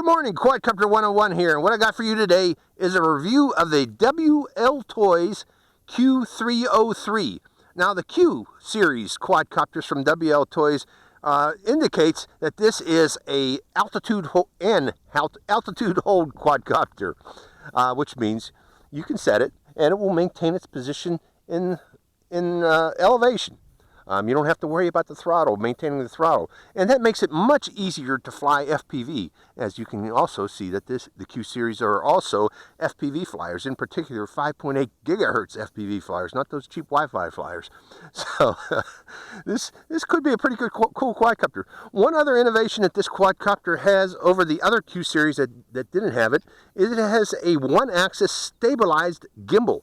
Good morning, Quadcopter 101 here, and what I got for you today is a review of the WLToys Q303. Now, the Q series quadcopters from WLToys indicates that this is a altitude hold quadcopter, which means you can set it and it will maintain its position in elevation. You don't have to worry about the throttle, maintaining the throttle. And that makes it much easier to fly FPV. As you can also see that the Q series are also FPV flyers, in particular 5.8 gigahertz FPV flyers, not those cheap Wi-Fi flyers. So this could be a pretty good, cool quadcopter. One other innovation that this quadcopter has over the other Q series that didn't have it is it has a one-axis stabilized gimbal.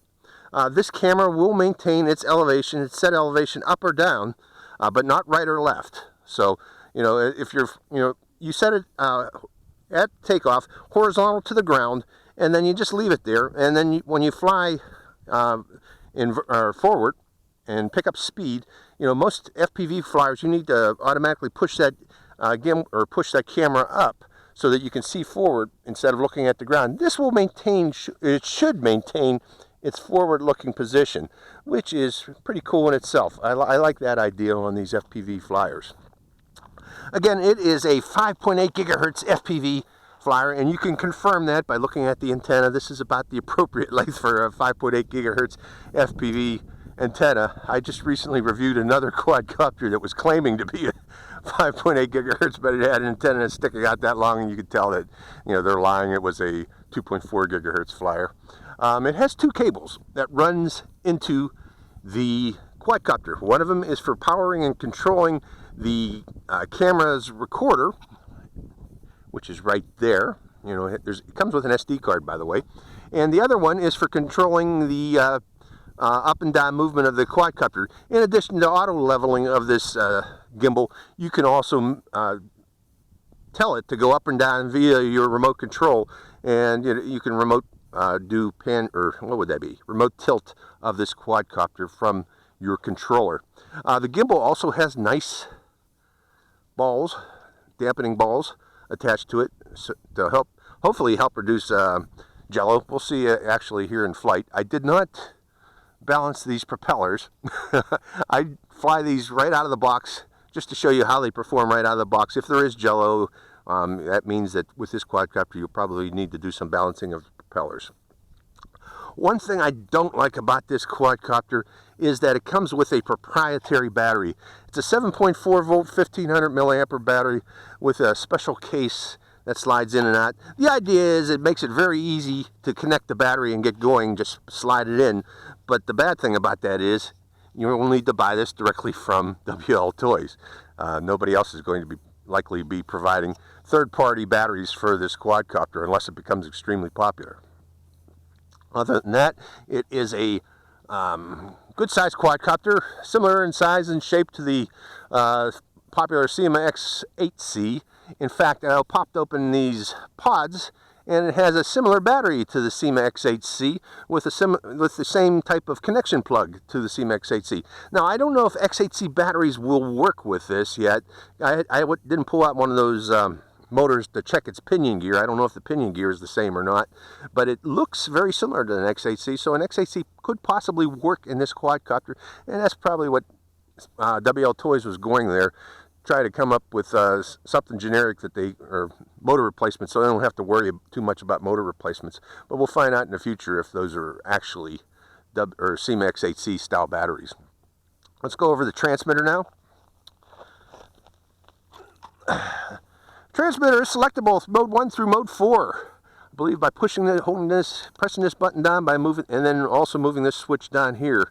This camera will maintain its elevation, its set elevation up or down, but not right or left. So, if you set it at takeoff horizontal to the ground, and then you just leave it there. And then when you fly forward and pick up speed, most FPV flyers, you need to automatically push that push that camera up so that you can see forward instead of looking at the ground. This will maintain, it should maintain its forward-looking position, which is pretty cool in itself. I like that idea on these FPV flyers. Again, it is a 5.8 gigahertz FPV flyer, and you can confirm that by looking at the antenna. This is about the appropriate length for a 5.8 gigahertz FPV antenna. I just recently reviewed another quadcopter that was claiming to be a 5.8 gigahertz, but it had an antenna sticking out that long, and you could tell that they're lying. It was a 2.4 gigahertz flyer. It has two cables that runs into the quadcopter. One of them is for powering and controlling the camera's recorder, which is right there. It comes with an SD card, by the way. And the other one is for controlling the up and down movement of the quadcopter. In addition to auto leveling of this gimbal, you can also tell it to go up and down via your remote control, and you can remote do remote tilt of this quadcopter from your controller. The gimbal also has nice balls, dampening balls attached to it to hopefully help reduce jello. We'll see actually here in flight. I did not balance these propellers. I fly these right out of the box just to show you how they perform right out of the box. If there is jello, that means that with this quadcopter you'll probably need to do some balancing of propellers. One thing I don't like about this quadcopter is that it comes with a proprietary battery. It's a 7.4 volt 1500 milliampere battery with a special case that slides in and out. The idea is it makes it very easy to connect the battery and get going, just slide it in. But the bad thing about that is you will need to buy this directly from WLToys. Nobody else is going to likely be providing third-party batteries for this quadcopter unless it becomes extremely popular. Other than that, it is a good-sized quadcopter, similar in size and shape to the popular CIMA X8C. In fact, I popped open these pods, and it has a similar battery to the CIMA X8C with the same type of connection plug to the CIMA X8C. Now, I don't know if X8C batteries will work with this yet. I didn't pull out one of those motors to check its pinion gear. I don't know if the pinion gear is the same or not, but it looks very similar to an X8C, so an X8C could possibly work in this quadcopter, and that's probably what WLToys was going there. Try to come up with something generic or motor replacements, so they don't have to worry too much about motor replacements. But we'll find out in the future if those are actually CIMA X8C style batteries. Let's go over the transmitter now. Transmitter is selectable with mode 1 through mode 4. I believe by pressing this button down, by moving, and then also moving this switch down here.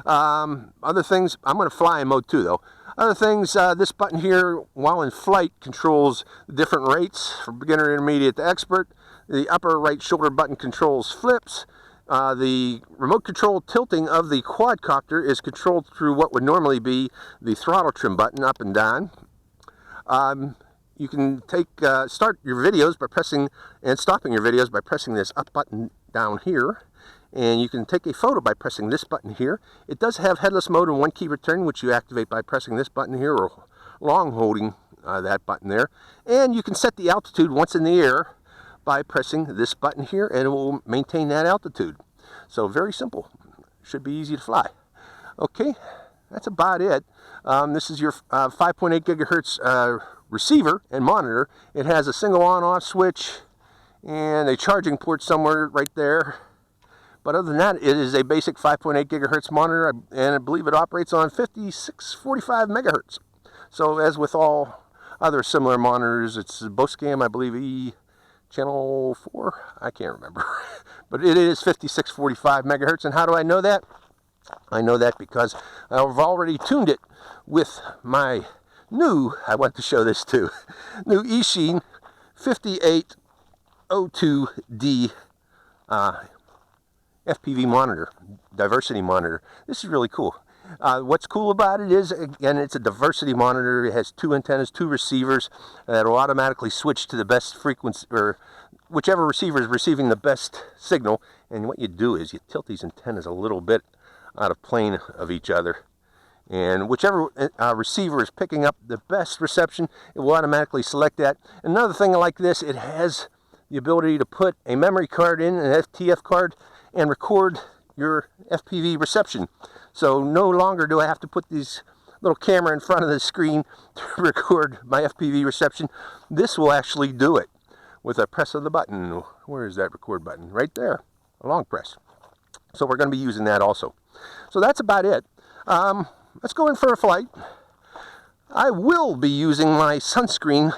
Other things, I'm going to fly in mode 2 though. Other things, this button here, while in flight, controls the different rates from beginner, intermediate to expert. The upper right shoulder button controls flips. The remote control tilting of the quadcopter is controlled through what would normally be the throttle trim button up and down. You can start your videos by pressing, and stopping your videos by pressing this up button down here. And you can take a photo by pressing this button here. It does have headless mode and one key return, which you activate by pressing this button here or long holding that button there. And you can set the altitude once in the air by pressing this button here, and it will maintain that altitude. So very simple. Should be easy to fly. Okay, that's about it. This is your 5.8 gigahertz receiver and monitor. It has a single on-off switch and a charging port somewhere right there. But other than that, it is a basic 5.8 gigahertz monitor, and I believe it operates on 5645 megahertz. So as with all other similar monitors, it's Boscam, I believe, E channel 4, I can't remember. But it is 5645 megahertz, and how do I know that? I know that because I've already tuned it with my new, I want to show this too, new Eachine 5802D FPV monitor, diversity monitor. This is really cool. What's cool about it is, again, it's a diversity monitor. It has 2 antennas, 2 receivers that will automatically switch to the best frequency, or whichever receiver is receiving the best signal. And what you do is you tilt these antennas a little bit out of plane of each other. And whichever receiver is picking up the best reception, it will automatically select that. Another thing like this, it has the ability to put a memory card in, an FTF card, and record your FPV reception. So no longer do I have to put these little camera in front of the screen to record my FPV reception. This will actually do it with a press of the button. Where is that record button? Right there, a long press. So we're going to be using that also. So that's about it. Let's go in for a flight. I will be using my sunscreen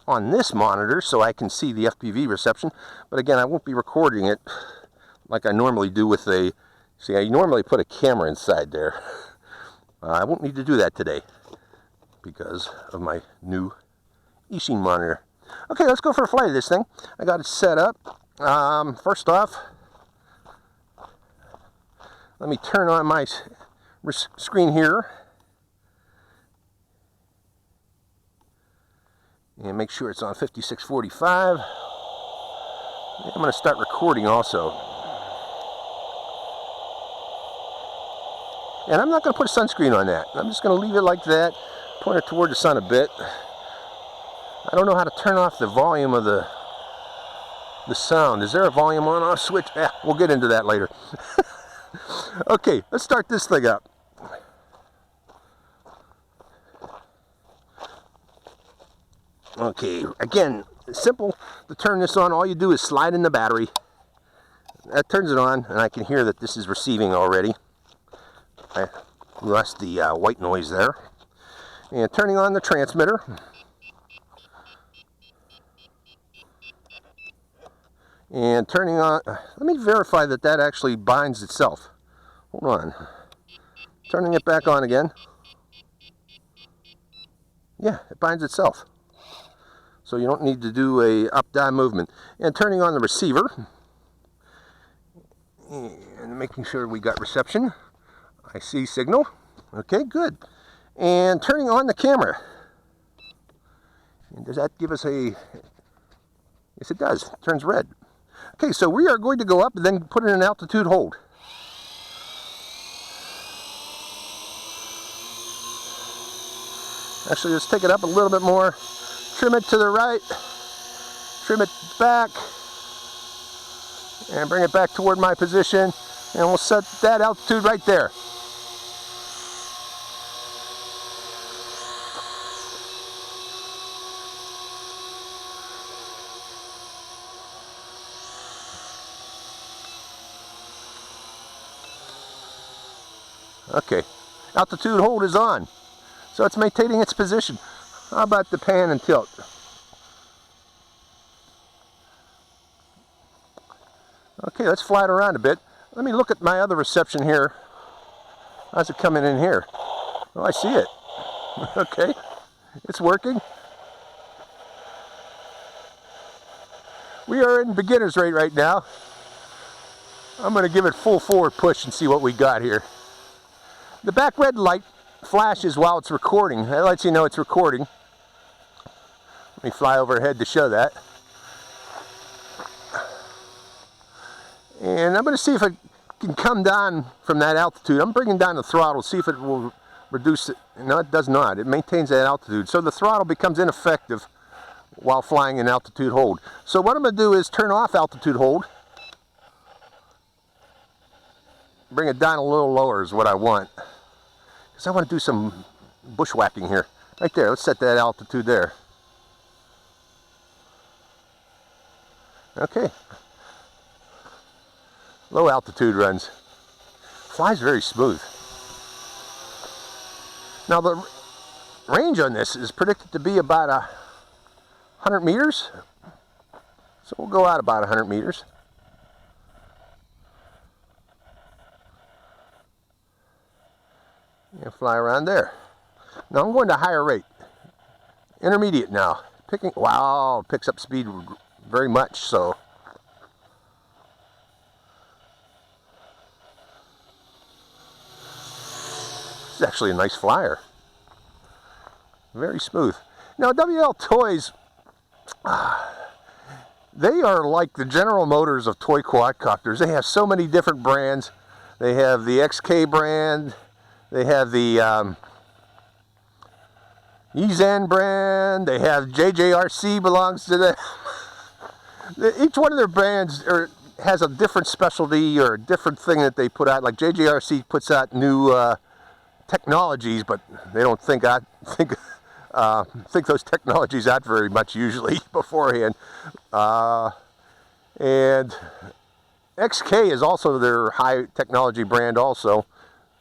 on this monitor so I can see the FPV reception, but again, I won't be recording it like I normally do with a, see, I normally put a camera inside there. I won't need to do that today because of my new Eachine monitor. Okay, let's go for a flight of this thing. I got it set up. First off, let me turn on my screen here and make sure it's on 5645. I'm going to start recording also. And I'm not going to put a sunscreen on that. I'm just going to leave it like that, point it toward the sun a bit. I don't know how to turn off the volume of the sound. Is there a volume on off switch? We'll get into that later. Okay, let's start this thing up. Okay, again, simple to turn this on. All you do is slide in the battery. That turns it on, and I can hear that this is receiving already. I lost the white noise there. And turning on the transmitter. And turning on, let me verify that that actually binds itself. Hold on. Turning it back on again. Yeah, it binds itself. So you don't need to do a up-down movement. And turning on the receiver. And making sure we got reception. I see signal. Okay, good. And turning on the camera. And does that give us a... Yes, it does. It turns red. Okay, so we are going to go up and then put in an altitude hold. Actually, let's take it up a little bit more. Trim it to the right. Trim it back. And bring it back toward my position. And we'll set that altitude right there. Okay, altitude hold is on, so it's maintaining its position. How about the pan and tilt? Okay, let's fly it around a bit. Let me look at my other reception here. How's it coming in here? Oh, I see it. Okay, it's working. We are in beginner's rate right now. I'm going to give it full forward push and see what we got here. The back red light flashes while it's recording. That lets you know it's recording. Let me fly overhead to show that. And I'm going to see if it can come down from that altitude. I'm bringing down the throttle, see if it will reduce it. No, it does not. It maintains that altitude. So the throttle becomes ineffective while flying in altitude hold. So what I'm going to do is turn off altitude hold. Bring it down a little lower is what I want. Because I want to do some bushwhacking here. Right there. Let's set that altitude there. Okay. Low altitude runs. Flies very smooth. Now the range on this is predicted to be about 100 meters. So we'll go out about 100 meters. And fly around there. Now I'm going to higher rate. Intermediate now. Wow, picks up speed very much so. This is actually a nice flyer. Very smooth. Now WLToys, they are like the General Motors of toy quadcopters. They have so many different brands. They have the XK brand. They have the Ghz brand. They have JJRC belongs to them. Each one of their brands has a different specialty or a different thing that they put out. Like JJRC puts out new technologies, but they don't think those technologies out very much usually beforehand. And XK is also their high technology brand also,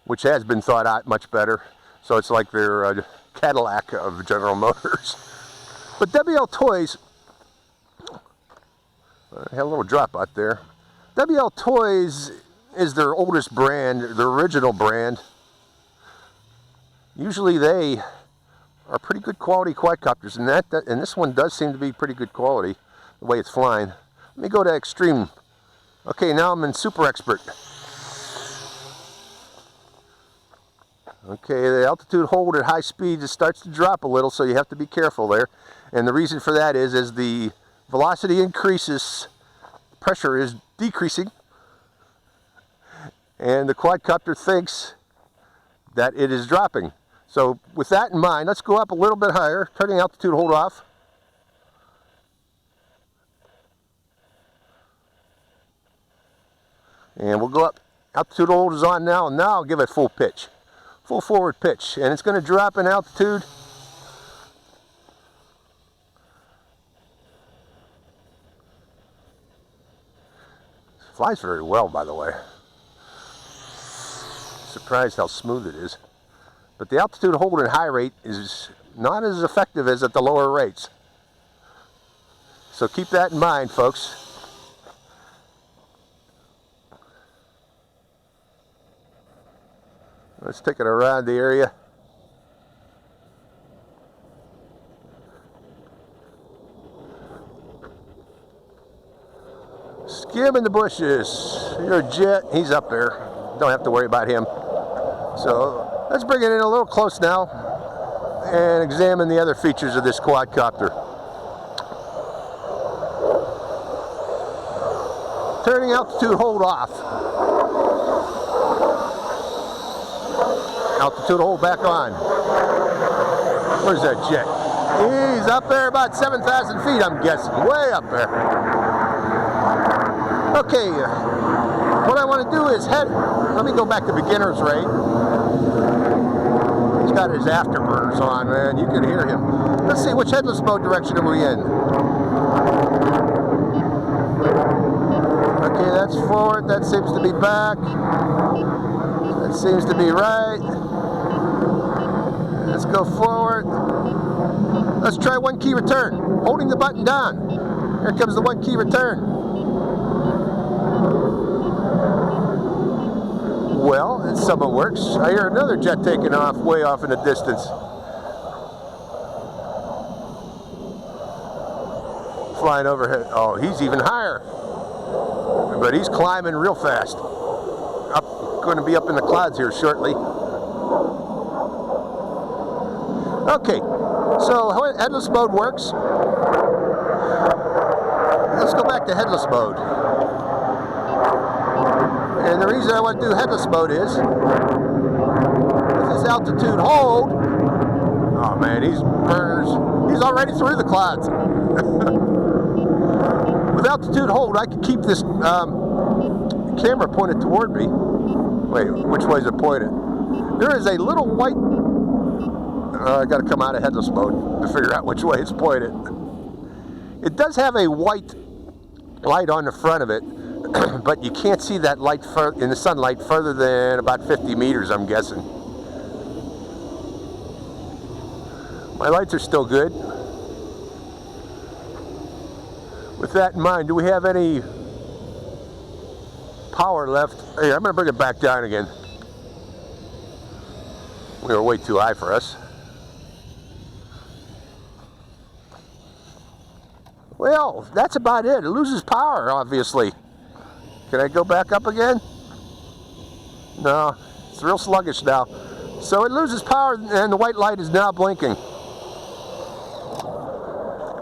which has been thought out much better. So it's like their Cadillac of General Motors. But WLToys, I had a little drop out there. WLToys is their oldest brand, their original brand. Usually they are pretty good quality quadcopters, and this one does seem to be pretty good quality, the way it's flying. Let me go to extreme. Okay, now I'm in super expert. Okay, the altitude hold at high speed just starts to drop a little, so you have to be careful there. And the reason for that is as the velocity increases, pressure is decreasing, and the quadcopter thinks that it is dropping. So with that in mind, let's go up a little bit higher, turning altitude hold off. And we'll go up. Altitude hold is on now, and now I'll give it full pitch. Full forward pitch. And it's going to drop in altitude. It flies very well, by the way. Surprised how smooth it is. But the altitude hold at high rate is not as effective as at the lower rates. So keep that in mind, folks. Let's take it around the area. Skimming the bushes. You're a jet. He's up there. Don't have to worry about him. So let's bring it in a little close now and examine the other features of this quadcopter. Turning altitude hold off. Altitude hold back on. Where's that jet? He's up there about 7,000 feet, I'm guessing. Way up there. Okay, what I want to do is let me go back to beginner's rate. He's got his afterburners on, man. You can hear him. Let's see, which headless mode direction are we in? Okay, that's forward. That seems to be back. That seems to be right. Let's go forward. Let's try one key return. Holding the button down. Here comes the one key return. Well, it somewhat works. I hear another jet taking off way off in the distance. Flying overhead. Oh, he's even higher. But he's climbing real fast. Going to be up in the clouds here shortly. Okay, so how headless mode works. Let's go back to headless mode. And the reason I want to do headless mode is, if this altitude hold. Oh man, he's already through the clouds. With altitude hold, I can keep this camera pointed toward me. Wait, which way is it pointed? There is a little white, I gotta come out of headless mode to figure out which way it's pointed. It does have a white light on the front of it, but you can't see that light in the sunlight further than about 50 meters, I'm guessing. My lights are still good. With that in mind, do we have any power left? Hey, I'm going to bring it back down again. We were way too high for us. Well, that's about it. It loses power, obviously. Can I go back up again? No, it's real sluggish now. So it loses power and the white light is now blinking.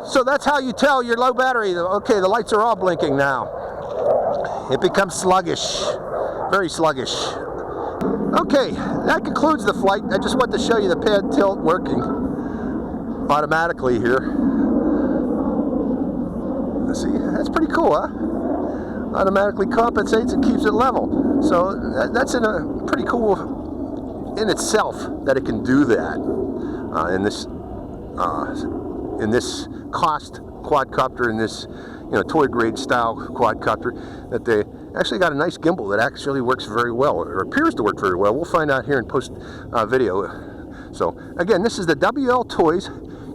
So that's how you tell your low battery. Okay, the lights are all blinking now. It becomes sluggish, very sluggish. Okay, that concludes the flight. I just want to show you the pad tilt working automatically here. See, that's pretty cool, huh? Automatically compensates and keeps it level. So that's pretty cool in itself that it can do that in this cost quadcopter, in this toy grade style quadcopter, that they actually got a nice gimbal that actually works very well, or appears to work very well. We'll find out here in post video. So again, this is the WLToys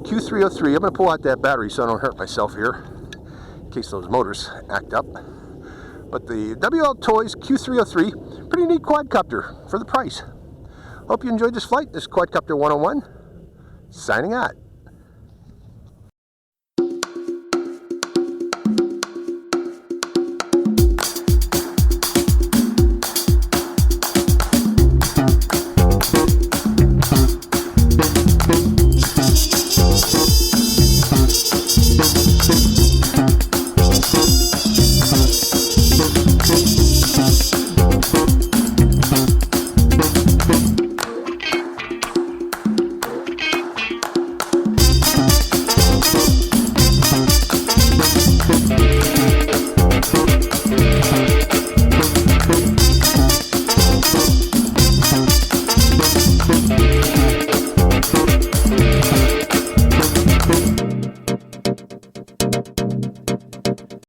Q303. I'm going to pull out that battery so I don't hurt myself here, in case those motors act up. But the WLToys Q303, pretty neat quadcopter for the price. Hope you enjoyed this flight. This is Quadcopter 101, signing out.